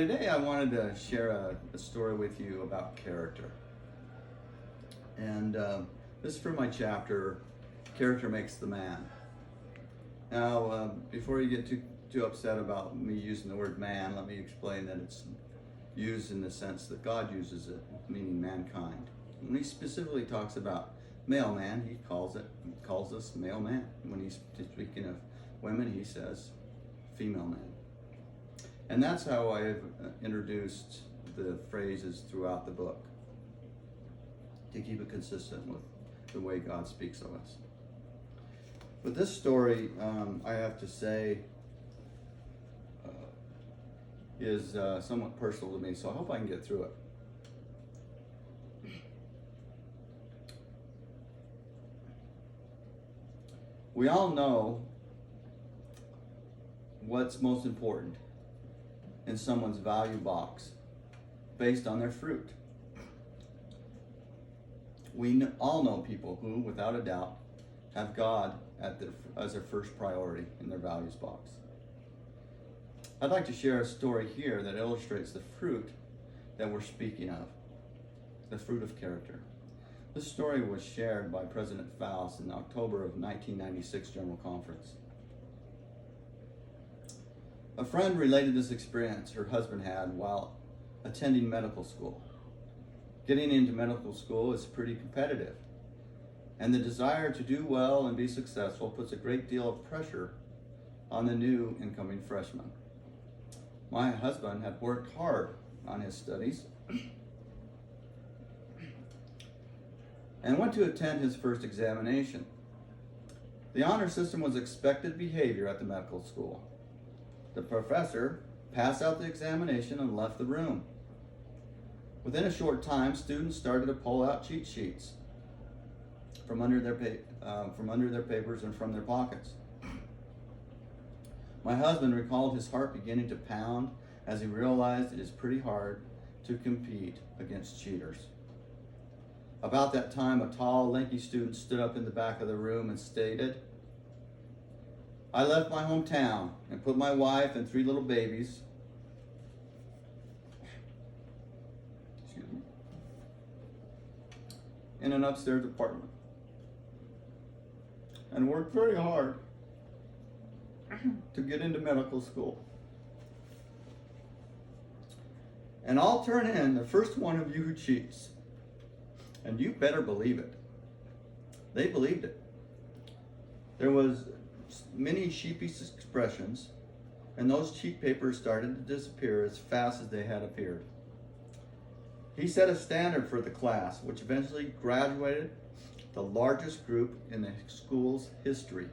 Today I wanted to share a story with you about character. And this is from my chapter, Character Makes the Man. Now, before you get too upset about me using the word man, let me explain that it's used in the sense that God uses it, meaning mankind. When he specifically talks about male man, he calls us male man. When he's speaking of women, he says female man. And that's how I've introduced the phrases throughout the book, to keep it consistent with the way God speaks of us. But this story, I have to say, is somewhat personal to me, so I hope I can get through it. We all know what's most important in someone's value box based on their fruit. We all know people who, without a doubt, have God as their first priority in their values box. I'd like to share a story here that illustrates the fruit that we're speaking of, the fruit of character. This story was shared by President Faust in October of 1996 General Conference. A friend related this experience her husband had while attending medical school. Getting into medical school is pretty competitive, and the desire to do well and be successful puts a great deal of pressure on the new incoming freshman. My husband had worked hard on his studies and went to attend his first examination. The honor system was expected behavior at the medical school. The professor passed out the examination and left the room. Within a short time, students started to pull out cheat sheets from under their papers and from their pockets. My husband recalled his heart beginning to pound as he realized it is pretty hard to compete against cheaters. About that time, a tall, lanky student stood up in the back of the room and stated, "I left my hometown and put my wife and 3 little babies in an upstairs apartment and worked very hard to get into medical school. And I'll turn in the first one of you who cheats." And you better believe it. They believed it. There was many sheepish expressions, and those cheat papers started to disappear as fast as they had appeared. He set a standard for the class, which eventually graduated the largest group in the school's history.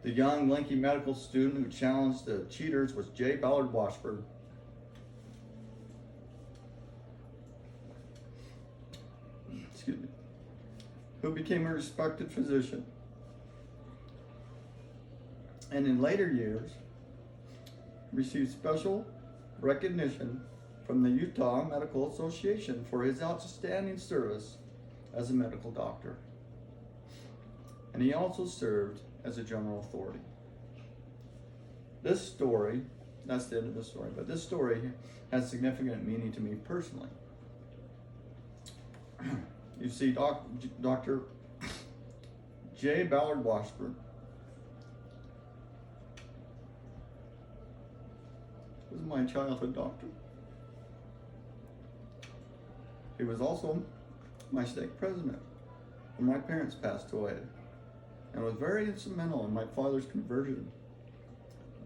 The young, lanky medical student who challenged the cheaters was J. Ballard Washburn. Who became a respected physician, and in later years received special recognition from the Utah Medical Association for his outstanding service as a medical doctor. And he also served as a general authority. This story, that's the end of the story, but this story has significant meaning to me personally. You see, Dr. J. Ballard Washburn was my childhood doctor. He was also my stake president when my parents passed away, and was very instrumental in my father's conversion.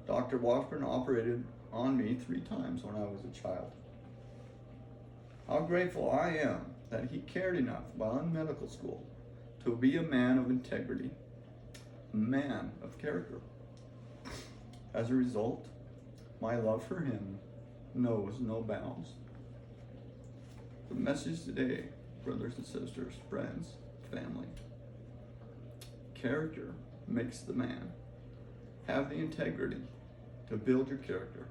Dr. Washburn operated on me 3 times when I was a child. How grateful I am that he cared enough while in medical school to be a man of integrity, a man of character. As a result, my love for him knows no bounds. The message today, brothers and sisters, friends, family: character makes the man. Have the integrity to build your character.